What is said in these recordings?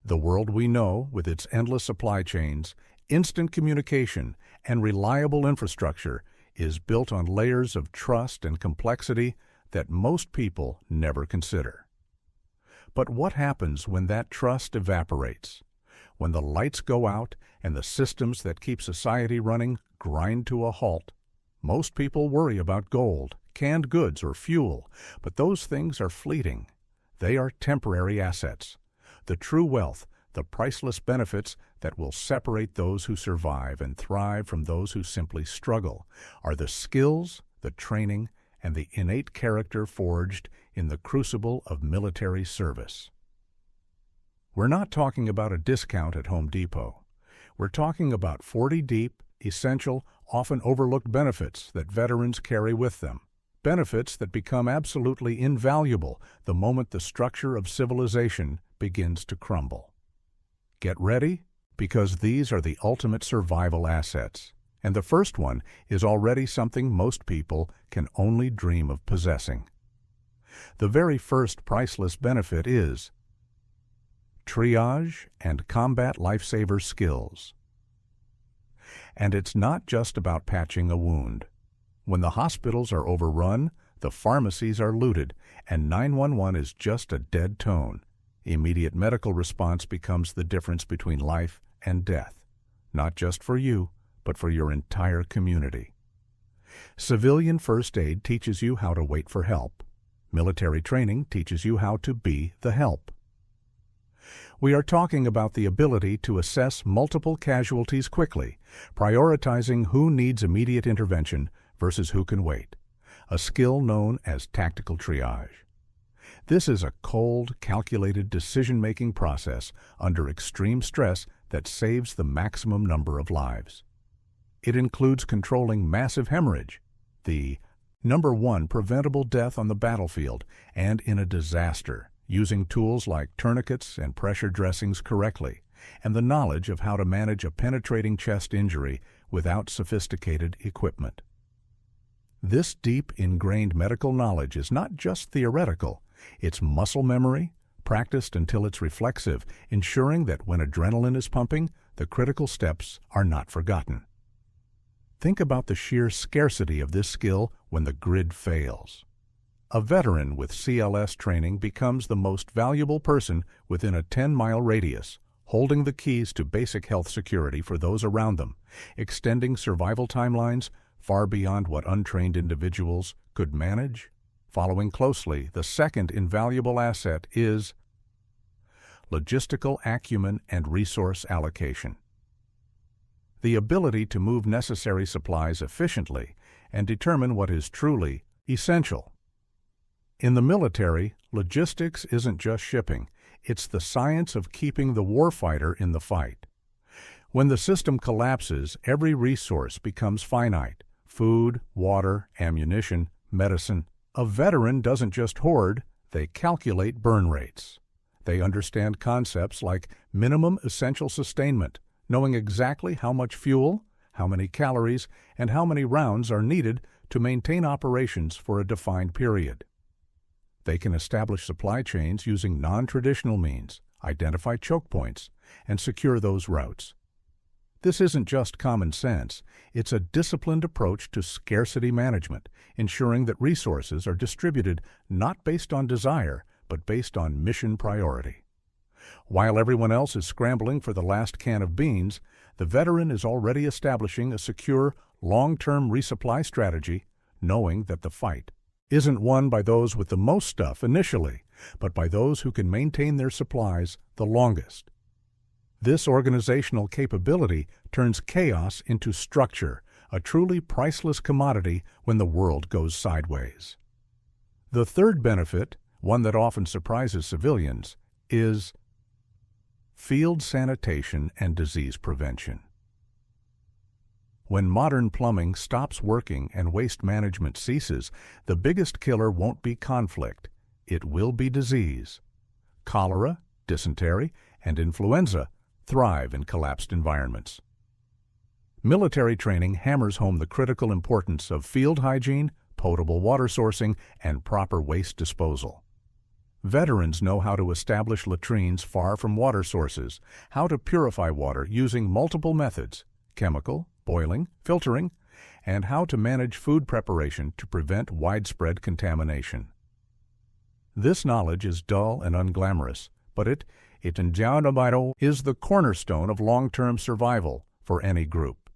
The world we know, with its endless supply chains, instant communication, and reliable infrastructure, is built on layers of trust and complexity that most people never consider. But what happens when that trust evaporates? When the lights go out and the systems that keep society running grind to a halt? Most people worry about gold, canned goods, or fuel, but those things are fleeting. They are temporary assets. The true wealth, the priceless benefits that will separate those who survive and thrive from those who simply struggle, are the skills, the training, and the innate character forged in the crucible of military service. We're not talking about a discount at Home Depot. We're talking about 40 deep, essential, often overlooked benefits that veterans carry with them. Benefits that become absolutely invaluable the moment the structure of civilization begins to crumble. Get ready, because these are the ultimate survival assets. And the first one is already something most people can only dream of possessing. The very first priceless benefit is triage and combat lifesaver skills. And it's not just about patching a wound. When the hospitals are overrun, the pharmacies are looted, and 911 is just a dead tone, immediate medical response becomes the difference between life and death, not just for you, but for your entire community. Civilian first aid teaches you how to wait for help. Military training teaches you how to be the help. We are talking about the ability to assess multiple casualties quickly, prioritizing who needs immediate intervention versus who can wait, a skill known as tactical triage. This is a cold, calculated decision-making process under extreme stress that saves the maximum number of lives. It includes controlling massive hemorrhage, the #1 preventable death on the battlefield and in a disaster, using tools like tourniquets and pressure dressings correctly, and the knowledge of how to manage a penetrating chest injury without sophisticated equipment. This deep, ingrained medical knowledge is not just theoretical, it's muscle memory, practiced until it's reflexive, ensuring that when adrenaline is pumping, the critical steps are not forgotten. Think about the sheer scarcity of this skill when the grid fails. A veteran with CLS training becomes the most valuable person within a 10-mile radius, holding the keys to basic health security for those around them, extending survival timelines far beyond what untrained individuals could manage. Following closely, the second invaluable asset is logistical acumen and resource allocation. The ability to move necessary supplies efficiently and determine what is truly essential. In the military, logistics isn't just shipping, it's the science of keeping the warfighter in the fight. When the system collapses, every resource becomes finite: food, water, ammunition, medicine. A veteran doesn't just hoard, they calculate burn rates. They understand concepts like minimum essential sustainment, knowing exactly how much fuel, how many calories, and how many rounds are needed to maintain operations for a defined period. They can establish supply chains using non-traditional means, identify choke points, and secure those routes. This isn't just common sense, it's a disciplined approach to scarcity management, ensuring that resources are distributed not based on desire, but based on mission priority. While everyone else is scrambling for the last can of beans, the veteran is already establishing a secure, long-term resupply strategy, knowing that the fight isn't won by those with the most stuff initially, but by those who can maintain their supplies the longest. This organizational capability turns chaos into structure, a truly priceless commodity when the world goes sideways. The third benefit, one that often surprises civilians, is field sanitation and disease prevention. When modern plumbing stops working and waste management ceases, the biggest killer won't be conflict, it will be disease. Cholera, dysentery, and influenza thrive in collapsed environments. Military training hammers home the critical importance of field hygiene, potable water sourcing, and proper waste disposal. Veterans know how to establish latrines far from water sources, how to purify water using multiple methods, chemical, boiling, filtering, and how to manage food preparation to prevent widespread contamination. This knowledge is dull and unglamorous, but it invaluable is the cornerstone of long-term survival for any group.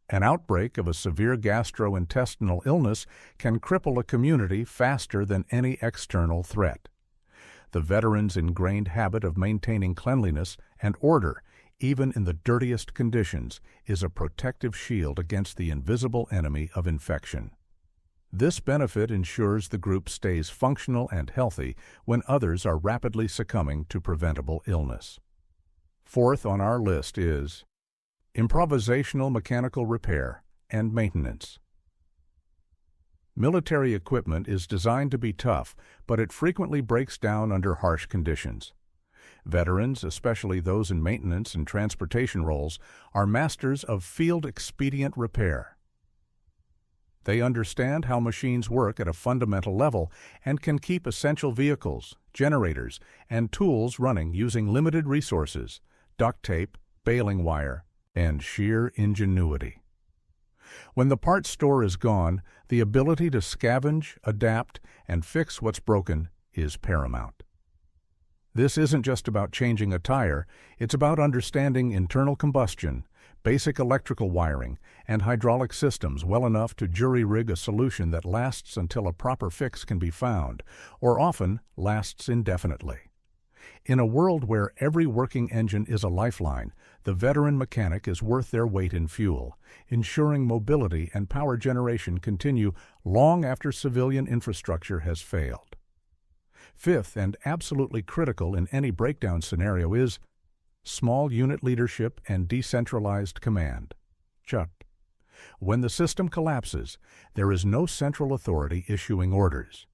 An outbreak of a severe gastrointestinal illness can cripple a community faster than any external threat. The veterans' ingrained habit of maintaining cleanliness and order, even in the dirtiest conditions, is a protective shield against the invisible enemy of infection. This benefit ensures the group stays functional and healthy when others are rapidly succumbing to preventable illness. Fourth on our list is improvisational mechanical repair and maintenance. Military equipment is designed to be tough, but it frequently breaks down under harsh conditions. Veterans, especially those in maintenance and transportation roles, are masters of field expedient repair. They understand how machines work at a fundamental level and can keep essential vehicles, generators, and tools running using limited resources, duct tape, baling wire, and sheer ingenuity. When the parts store is gone, the ability to scavenge, adapt, and fix what's broken is paramount. This isn't just about changing a tire, it's about understanding internal combustion, basic electrical wiring, and hydraulic systems well enough to jury-rig a solution that lasts until a proper fix can be found, or often lasts indefinitely. In a world where every working engine is a lifeline, the veteran mechanic is worth their weight in fuel, ensuring mobility and power generation continue long after civilian infrastructure has failed. Fifth, and absolutely critical in any breakdown scenario, is small unit leadership and decentralized command. CHUT. When the system collapses, there is no central authority issuing orders.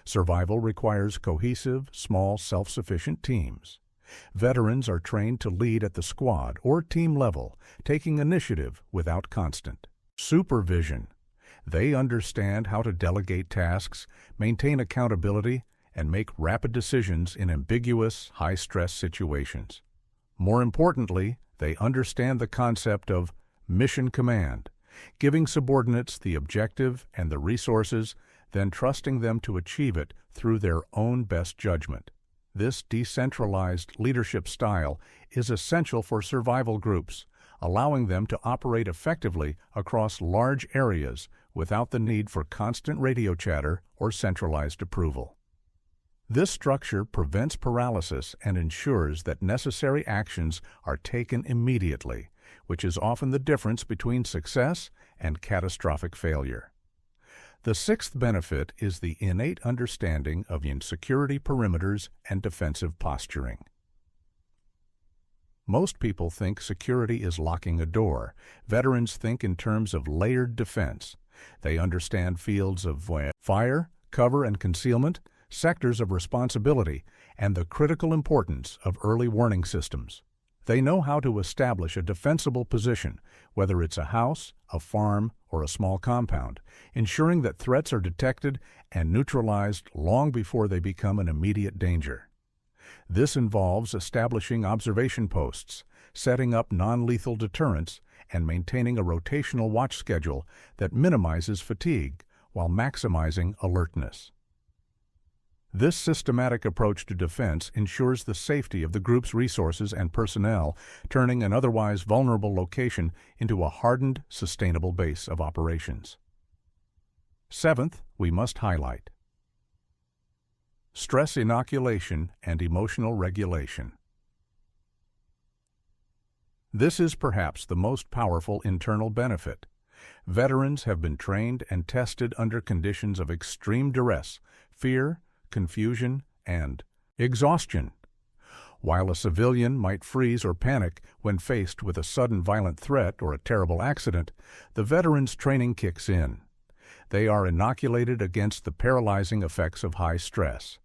Survival requires cohesive, small, self-sufficient teams. Veterans are trained to lead at the squad or team level, taking initiative without constant supervision. They understand how to delegate tasks, maintain accountability, and make rapid decisions in ambiguous, high-stress situations. More importantly, they understand the concept of mission command, giving subordinates the objective and the resources, then trusting them to achieve it through their own best judgment. This decentralized leadership style is essential for survival groups, allowing them to operate effectively across large areas without the need for constant radio chatter or centralized approval. This structure prevents paralysis and ensures that necessary actions are taken immediately, which is often the difference between success and catastrophic failure. The sixth benefit is the innate understanding of security perimeters and defensive posturing. Most people think security is locking a door. Veterans think in terms of layered defense. They understand fields of fire, cover, and concealment, sectors of responsibility, and the critical importance of early warning systems. They know how to establish a defensible position, whether it's a house, a farm, or a small compound, ensuring that threats are detected and neutralized long before they become an immediate danger. This involves establishing observation posts, setting up non-lethal deterrents, and maintaining a rotational watch schedule that minimizes fatigue while maximizing alertness. This systematic approach to defense ensures the safety of the group's resources and personnel, turning an otherwise vulnerable location into a hardened, sustainable base of operations. Seventh, we must highlight stress inoculation and emotional regulation. This is perhaps the most powerful internal benefit. Veterans have been trained and tested under conditions of extreme duress, fear, confusion, and exhaustion. While a civilian might freeze or panic when faced with a sudden violent threat or a terrible accident, the veteran's training kicks in. They are inoculated against the paralyzing effects of high stress.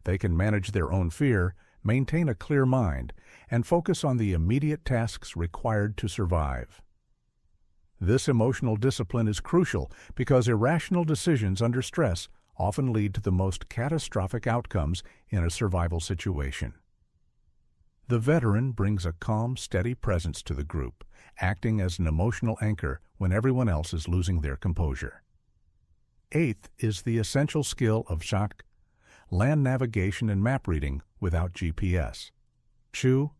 They can manage their own fear, maintain a clear mind, and focus on the immediate tasks required to survive. This emotional discipline is crucial because irrational decisions under stress often lead to the most catastrophic outcomes in a survival situation. The veteran brings a calm, steady presence to the group, acting as an emotional anchor when everyone else is losing their composure. Eighth is the essential skill of SHAC, land navigation and map reading without GPS. CHU,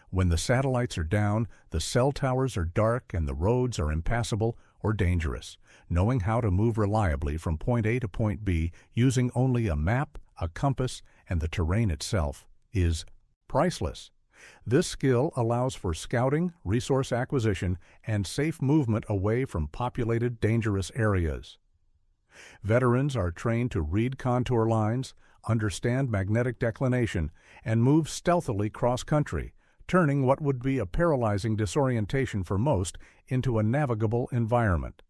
when the satellites are down, the cell towers are dark, and the roads are impassable or dangerous, knowing how to move reliably from point A to point B using only a map, a compass, and the terrain itself is priceless. This skill allows for scouting, resource acquisition, and safe movement away from populated, dangerous areas. Veterans are trained to read contour lines, understand magnetic declination, and move stealthily cross-country, turning what would be a paralyzing disorientation for most into a navigable environment.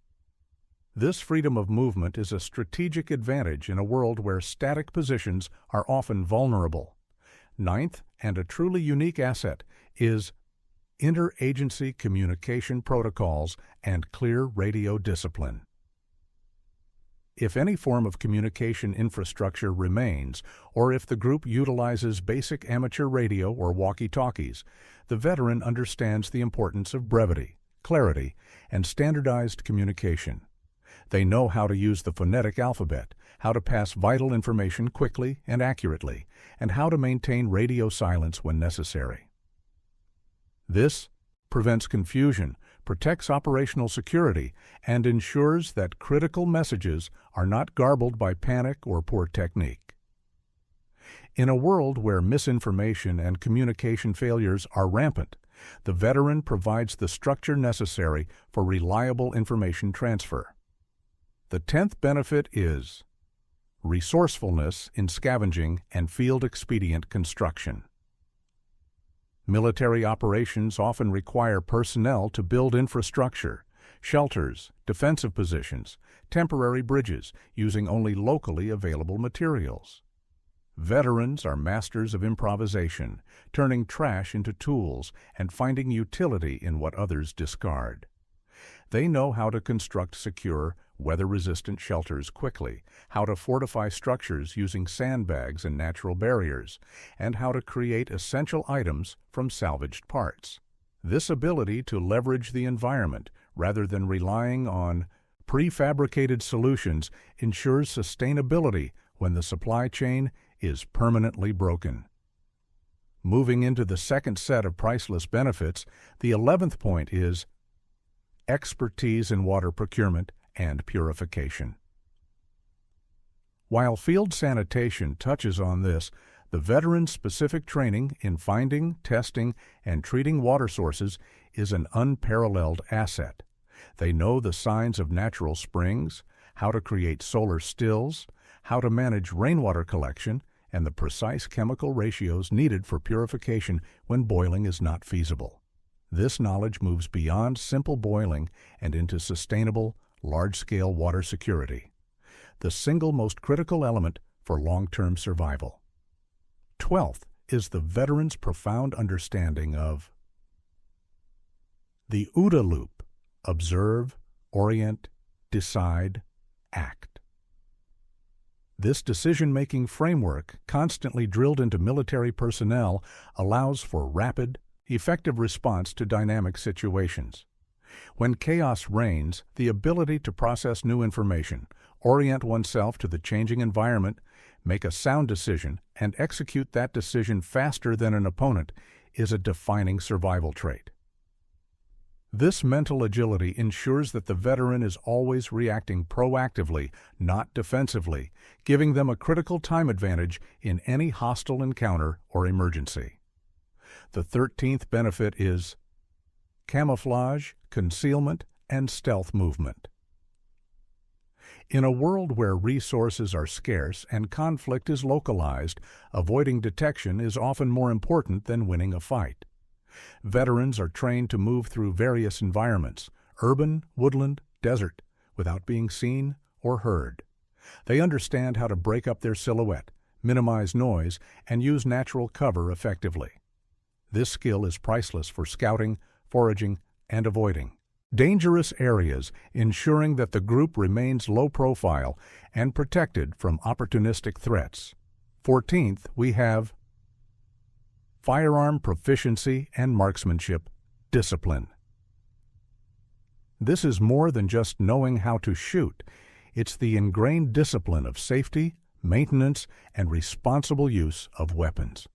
This freedom of movement is a strategic advantage in a world where static positions are often vulnerable. Ninth, and a truly unique asset, is interagency communication protocols and clear radio discipline. If any form of communication infrastructure remains, or if the group utilizes basic amateur radio or walkie-talkies, the veteran understands the importance of brevity, clarity, and standardized communication. They know how to use the phonetic alphabet, how to pass vital information quickly and accurately, and how to maintain radio silence when necessary. This prevents confusion, protects operational security, and ensures that critical messages are not garbled by panic or poor technique. In a world where misinformation and communication failures are rampant, the veteran provides the structure necessary for reliable information transfer. The 10th benefit is resourcefulness in scavenging and field-expedient construction. Military operations often require personnel to build infrastructure, shelters, defensive positions, temporary bridges, using only locally available materials. Veterans are masters of improvisation, turning trash into tools and finding utility in what others discard. They know how to construct secure, weather-resistant shelters quickly, how to fortify structures using sandbags and natural barriers, and how to create essential items from salvaged parts. This ability to leverage the environment rather than relying on prefabricated solutions ensures sustainability when the supply chain is permanently broken. Moving into the second set of priceless benefits, the 11th point is expertise in water procurement and purification. While field sanitation touches on this, the veteran's specific training in finding, testing, and treating water sources is an unparalleled asset. They know the signs of natural springs, how to create solar stills, how to manage rainwater collection, and the precise chemical ratios needed for purification when boiling is not feasible. This knowledge moves beyond simple boiling and into sustainable, large-scale water security, the single most critical element for long-term survival. 12th is the veteran's profound understanding of the OODA loop: observe, orient, decide, act. This decision-making framework, constantly drilled into military personnel, allows for rapid, effective response to dynamic situations. When chaos reigns, the ability to process new information, orient oneself to the changing environment, make a sound decision, and execute that decision faster than an opponent is a defining survival trait. This mental agility ensures that the veteran is always reacting proactively, not defensively, giving them a critical time advantage in any hostile encounter or emergency. The 13th benefit is camouflage, concealment, and stealth movement. In a world where resources are scarce and conflict is localized, avoiding detection is often more important than winning a fight. Veterans are trained to move through various environments, urban, woodland, desert, without being seen or heard. They understand how to break up their silhouette, minimize noise, and use natural cover effectively. This skill is priceless for scouting, foraging, and avoiding dangerous areas, ensuring that the group remains low profile and protected from opportunistic threats. 14th, we have firearm proficiency and marksmanship discipline. This is more than just knowing how to shoot. It's the ingrained discipline of safety, maintenance, and responsible use of weapons.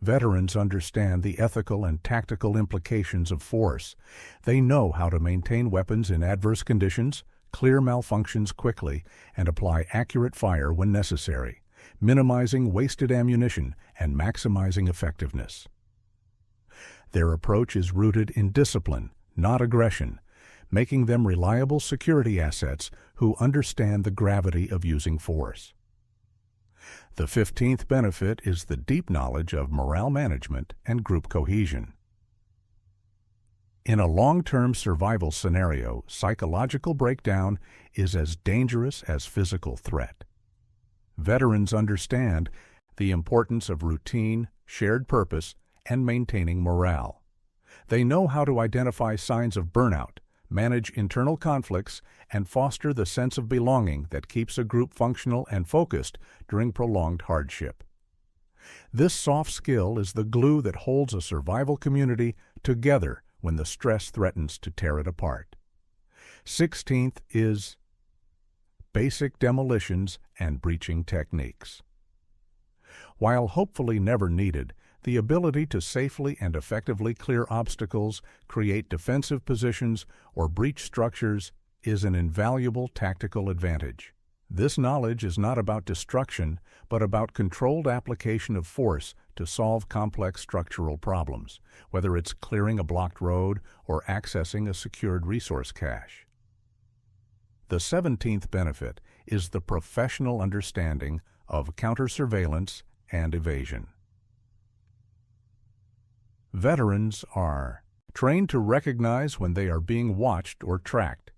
Veterans understand the ethical and tactical implications of force. They know how to maintain weapons in adverse conditions, clear malfunctions quickly, and apply accurate fire when necessary, minimizing wasted ammunition and maximizing effectiveness. Their approach is rooted in discipline, not aggression, making them reliable security assets who understand the gravity of using force. The 15th benefit is the deep knowledge of morale management and group cohesion. In a long-term survival scenario, psychological breakdown is as dangerous as physical threat. Veterans understand the importance of routine, shared purpose, and maintaining morale. They know how to identify signs of burnout, manage internal conflicts, and foster the sense of belonging that keeps a group functional and focused during prolonged hardship. This soft skill is the glue that holds a survival community together when the stress threatens to tear it apart. 16th is basic demolitions and breaching techniques. While hopefully never needed, the ability to safely and effectively clear obstacles, create defensive positions, or breach structures is an invaluable tactical advantage. This knowledge is not about destruction, but about controlled application of force to solve complex structural problems, whether it's clearing a blocked road or accessing a secured resource cache. The 17th benefit is the professional understanding of counter-surveillance and evasion. Veterans are trained to recognize when they are being watched or tracked.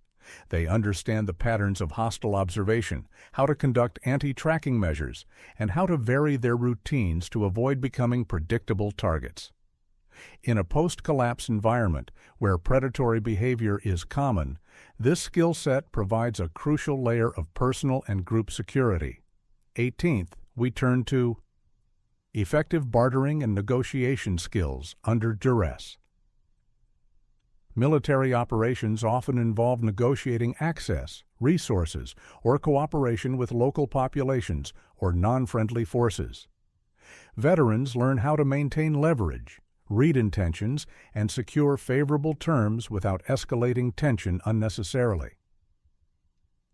They understand the patterns of hostile observation, how to conduct anti-tracking measures, and how to vary their routines to avoid becoming predictable targets. In a post-collapse environment where predatory behavior is common, this skill set provides a crucial layer of personal and group security. 18th, we turn to effective bartering and negotiation skills under duress. Military operations often involve negotiating access, resources, or cooperation with local populations or non-friendly forces. Veterans learn how to maintain leverage, read intentions, and secure favorable terms without escalating tension unnecessarily.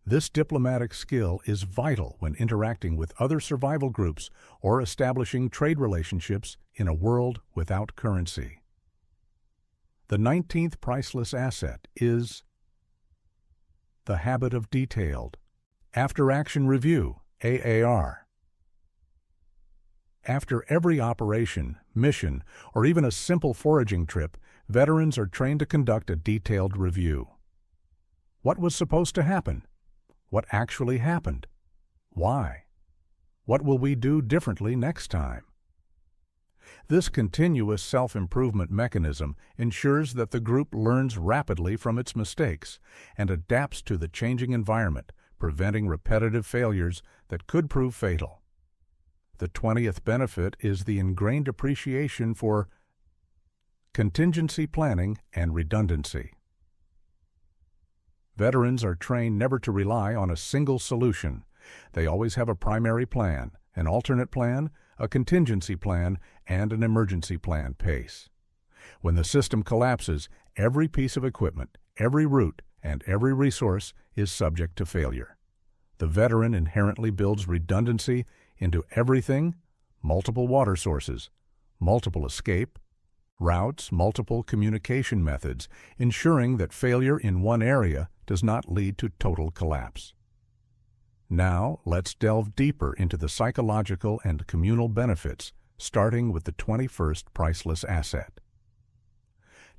This diplomatic skill is vital when interacting with other survival groups or establishing trade relationships in a world without currency. The 19th priceless asset is the habit of detailed after-action review, AAR. After every operation, mission, or even a simple foraging trip, veterans are trained to conduct a detailed review. What was supposed to happen? What actually happened? Why? What will we do differently next time? This continuous self-improvement mechanism ensures that the group learns rapidly from its mistakes and adapts to the changing environment, preventing repetitive failures that could prove fatal. The 20th benefit is the ingrained appreciation for contingency planning and redundancy. Veterans are trained never to rely on a single solution. They always have a primary plan, an alternate plan, a contingency plan, and an emergency plan pace. When the system collapses, every piece of equipment, every route, and every resource is subject to failure. The veteran inherently builds redundancy into everything: multiple water sources, multiple escape routes, multiple communication methods, ensuring that failure in one area does not lead to total collapse. Now, let's delve deeper into the psychological and communal benefits, starting with the 21st priceless asset: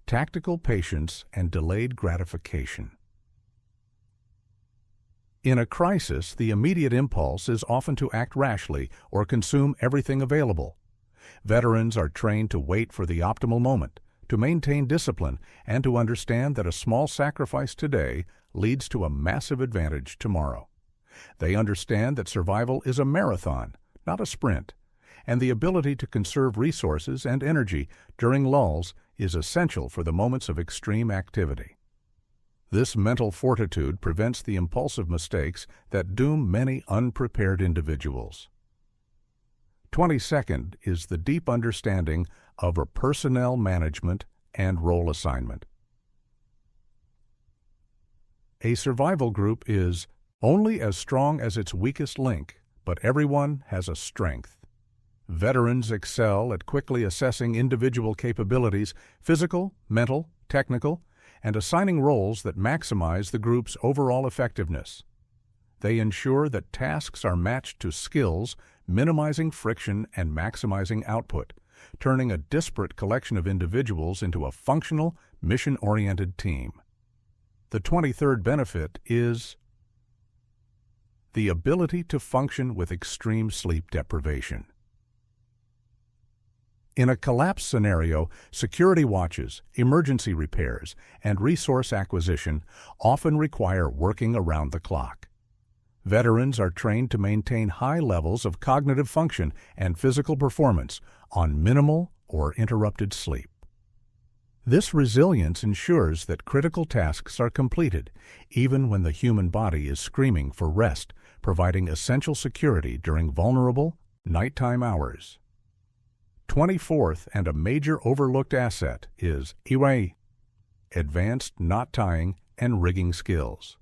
tactical patience and delayed gratification. In a crisis, the immediate impulse is often to act rashly or consume everything available. Veterans are trained to wait for the optimal moment, to maintain discipline, and to understand that a small sacrifice today leads to a massive advantage tomorrow. They understand that survival is a marathon, not a sprint, and the ability to conserve resources and energy during lulls is essential for the moments of extreme activity. This mental fortitude prevents the impulsive mistakes that doom many unprepared individuals. 22nd is the deep understanding of a personnel management and role assignment. A survival group is only as strong as its weakest link, but everyone has a strength. Veterans excel at quickly assessing individual capabilities, physical, mental, technical, and assigning roles that maximize the group's overall effectiveness. They ensure that tasks are matched to skills, minimizing friction and maximizing output, turning a disparate collection of individuals into a functional, mission-oriented team. The 23rd benefit is the ability to function with extreme sleep deprivation. In a collapse scenario, security watches, emergency repairs, and resource acquisition often require working around the clock. Veterans are trained to maintain high levels of cognitive function and physical performance on minimal or interrupted sleep. This resilience ensures that critical tasks are completed, even when the human body is screaming for rest, providing essential security during vulnerable, nighttime hours. 24th, and a major overlooked asset, is Iwai, advanced knot tying and rigging skills.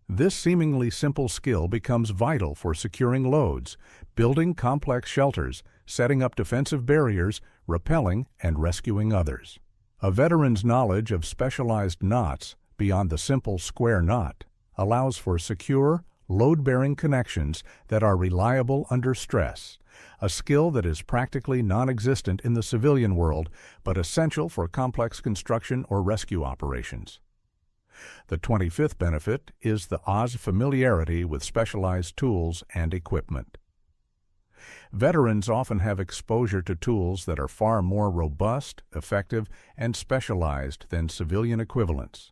This seemingly simple skill becomes vital for securing loads, building complex shelters, setting up defensive barriers, rappelling, and rescuing others. A veteran's knowledge of specialized knots beyond the simple square knot allows for secure, load-bearing connections that are reliable under stress, a skill that is practically non-existent in the civilian world but essential for complex construction or rescue operations. The 25th benefit is the Oz familiarity with specialized tools and equipment. Veterans often have exposure to tools that are far more robust, effective, and specialized than civilian equivalents.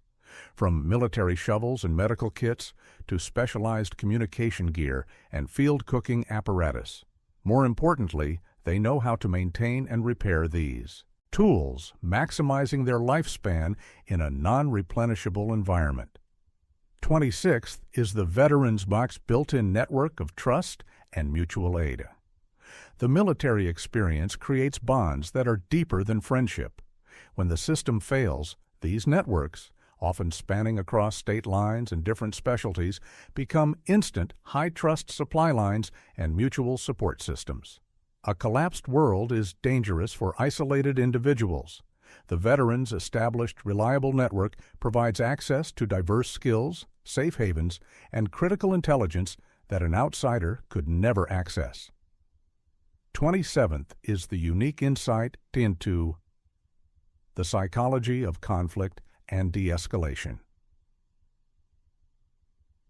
From military shovels and medical kits to specialized communication gear and field cooking apparatus. More importantly, they know how to maintain and repair these tools, maximizing their lifespan in a non-replenishable environment. 26th is the Veterans Box built-in network of trust and mutual aid. The military experience creates bonds that are deeper than friendship. When the system fails, these networks, often spanning across state lines and different specialties, become instant, high-trust supply lines and mutual support systems. A collapsed world is dangerous for isolated individuals. The veterans' established, reliable network provides access to diverse skills, safe havens, and critical intelligence that an outsider could never access. 27th is the unique insight into the psychology of conflict and de-escalation.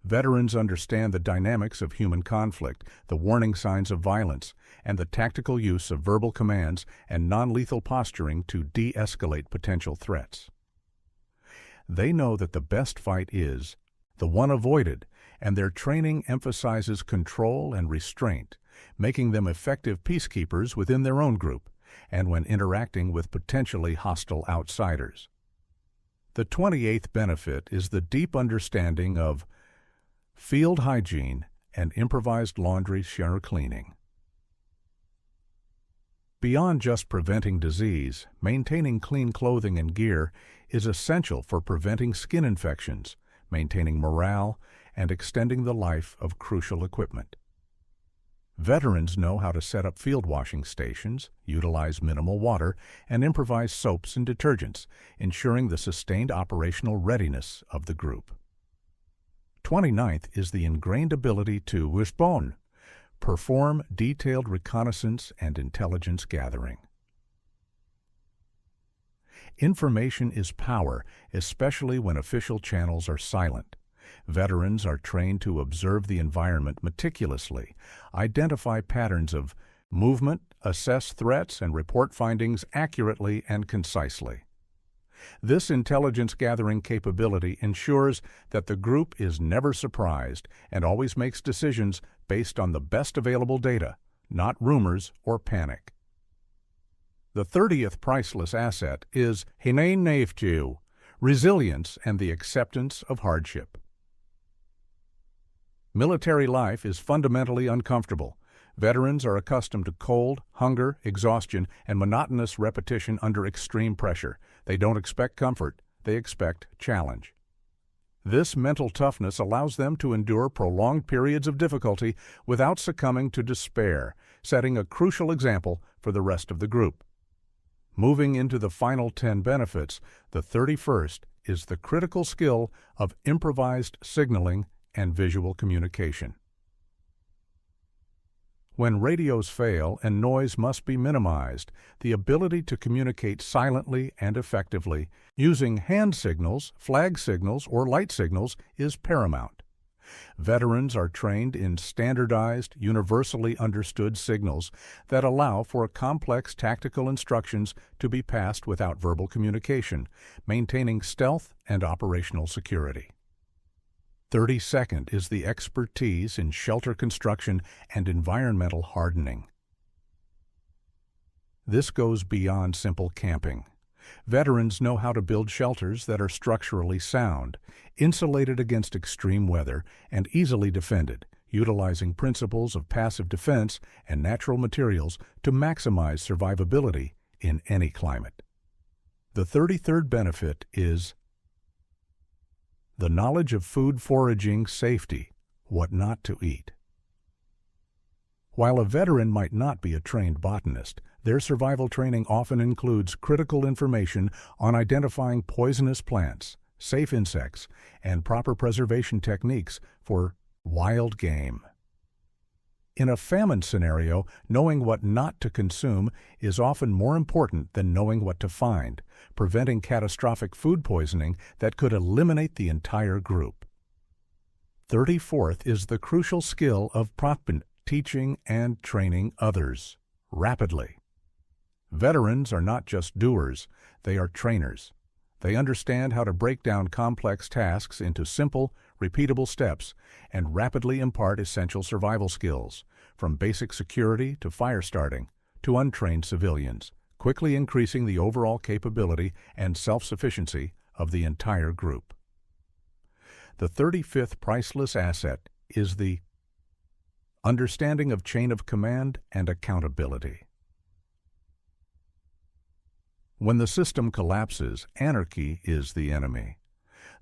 Veterans understand the dynamics of human conflict, the warning signs of violence, and the tactical use of verbal commands and non-lethal posturing to de-escalate potential threats. They know that the best fight is the one avoided, and their training emphasizes control and restraint, making them effective peacekeepers within their own group and when interacting with potentially hostile outsiders. The 28th benefit is the deep understanding of field hygiene and improvised laundry shower cleaning. Beyond just preventing disease, maintaining clean clothing and gear is essential for preventing skin infections, maintaining morale, and extending the life of crucial equipment. Veterans know how to set up field washing stations, utilize minimal water, and improvise soaps and detergents, ensuring the sustained operational readiness of the group. 29th is the ingrained ability to respond, perform detailed reconnaissance and intelligence gathering. Information is power, especially when official channels are silent. Veterans are trained to observe the environment meticulously, identify patterns of movement, assess threats, and report findings accurately and concisely. This intelligence-gathering capability ensures that the group is never surprised and always makes decisions based on the best available data, not rumors or panic. The 30th priceless asset is hinay-naiftu, resilience and the acceptance of hardship. Military life is fundamentally uncomfortable. Veterans are accustomed to cold, hunger, exhaustion, and monotonous repetition under extreme pressure. They don't expect comfort, they expect challenge. This mental toughness allows them to endure prolonged periods of difficulty without succumbing to despair, setting a crucial example for the rest of the group. Moving into the final 10 benefits, the 31st is the critical skill of improvised signaling and visual communication. When radios fail and noise must be minimized, the ability to communicate silently and effectively using hand signals, flag signals, or light signals is paramount. Veterans are trained in standardized, universally understood signals that allow for complex tactical instructions to be passed without verbal communication, maintaining stealth and operational security. 32nd is the expertise in shelter construction and environmental hardening. This goes beyond simple camping. Veterans know how to build shelters that are structurally sound, insulated against extreme weather, and easily defended, utilizing principles of passive defense and natural materials to maximize survivability in any climate. The 33rd benefit is the knowledge of food foraging safety, what not to eat. While a veteran might not be a trained botanist, their survival training often includes critical information on identifying poisonous plants, safe insects, and proper preservation techniques for wild game. In a famine scenario, knowing what not to consume is often more important than knowing what to find, preventing catastrophic food poisoning that could eliminate the entire group. 34th is the crucial skill of teaching and training others rapidly. Veterans are not just doers, they are trainers. They understand how to break down complex tasks into simple, repeatable steps and rapidly impart essential survival skills, from basic security to fire starting to untrained civilians, quickly increasing the overall capability and self-sufficiency of the entire group. The 35th priceless asset is the understanding of chain of command and accountability. When the system collapses, anarchy is the enemy.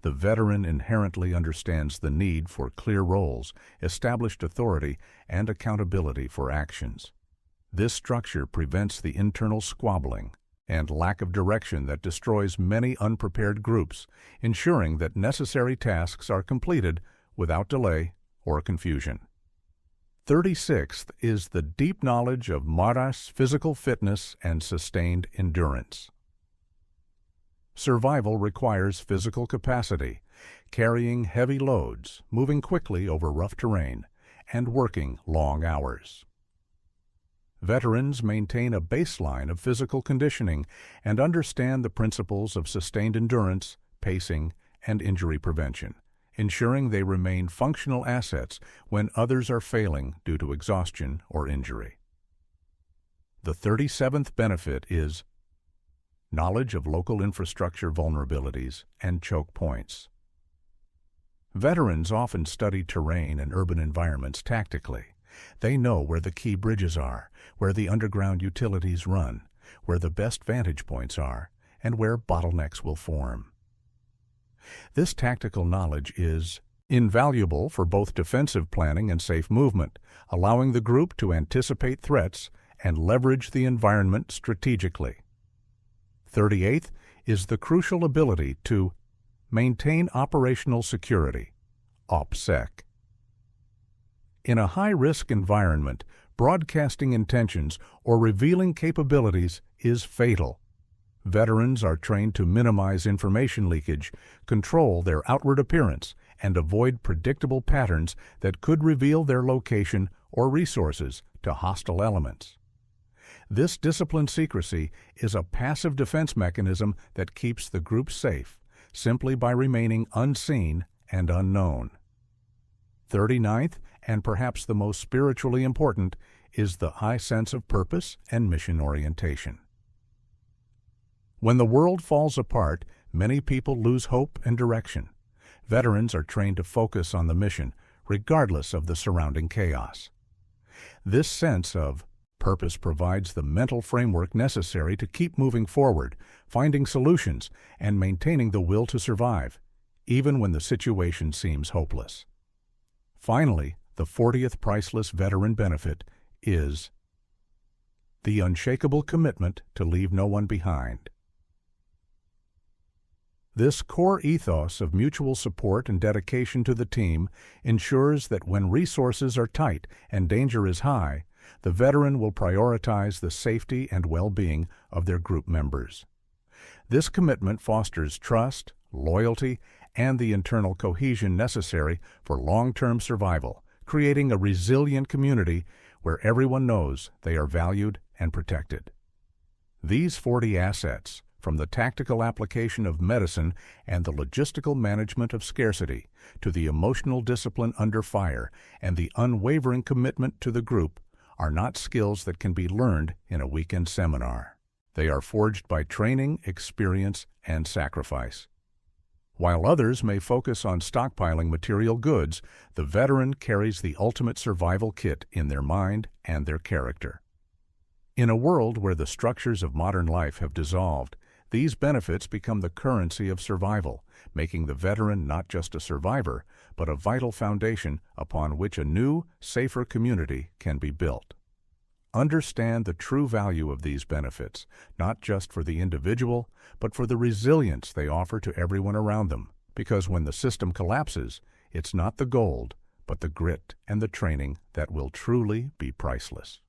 The veteran inherently understands the need for clear roles, established authority, and accountability for actions. This structure prevents the internal squabbling and lack of direction that destroys many unprepared groups, ensuring that necessary tasks are completed without delay or confusion. 36th is the deep knowledge of Mara's physical fitness and sustained endurance. Survival requires physical capacity, carrying heavy loads, moving quickly over rough terrain, and working long hours. Veterans maintain a baseline of physical conditioning and understand the principles of sustained endurance, pacing, and injury prevention, ensuring they remain functional assets when others are failing due to exhaustion or injury. The 37th benefit is knowledge of local infrastructure vulnerabilities and choke points. Veterans often study terrain and urban environments tactically. They know where the key bridges are, where the underground utilities run, where the best vantage points are, and where bottlenecks will form. This tactical knowledge is invaluable for both defensive planning and safe movement, allowing the group to anticipate threats and leverage the environment strategically. 38th is the crucial ability to maintain operational security, OPSEC. In a high-risk environment, broadcasting intentions or revealing capabilities is fatal. Veterans are trained to minimize information leakage, control their outward appearance, and avoid predictable patterns that could reveal their location or resources to hostile elements. This disciplined secrecy is a passive defense mechanism that keeps the group safe, simply by remaining unseen and unknown. 39th, and perhaps the most spiritually important, is the high sense of purpose and mission orientation. When the world falls apart, many people lose hope and direction. Veterans are trained to focus on the mission, regardless of the surrounding chaos. This sense of purpose provides the mental framework necessary to keep moving forward, finding solutions, and maintaining the will to survive, even when the situation seems hopeless. Finally, the 40th priceless veteran benefit is the unshakable commitment to leave no one behind. This core ethos of mutual support and dedication to the team ensures that when resources are tight and danger is high, the veteran will prioritize the safety and well-being of their group members. This commitment fosters trust, loyalty, and the internal cohesion necessary for long-term survival, creating a resilient community where everyone knows they are valued and protected. These 40 assets, from the tactical application of medicine and the logistical management of scarcity, to the emotional discipline under fire and the unwavering commitment to the group, are not skills that can be learned in a weekend seminar. They are forged by training, experience, and sacrifice. While others may focus on stockpiling material goods, the veteran carries the ultimate survival kit in their mind and their character. In a world where the structures of modern life have dissolved, these benefits become the currency of survival, making the veteran not just a survivor, but a vital foundation upon which a new, safer community can be built. Understand the true value of these benefits, not just for the individual, but for the resilience they offer to everyone around them, because when the system collapses, it's not the gold, but the grit and the training that will truly be priceless.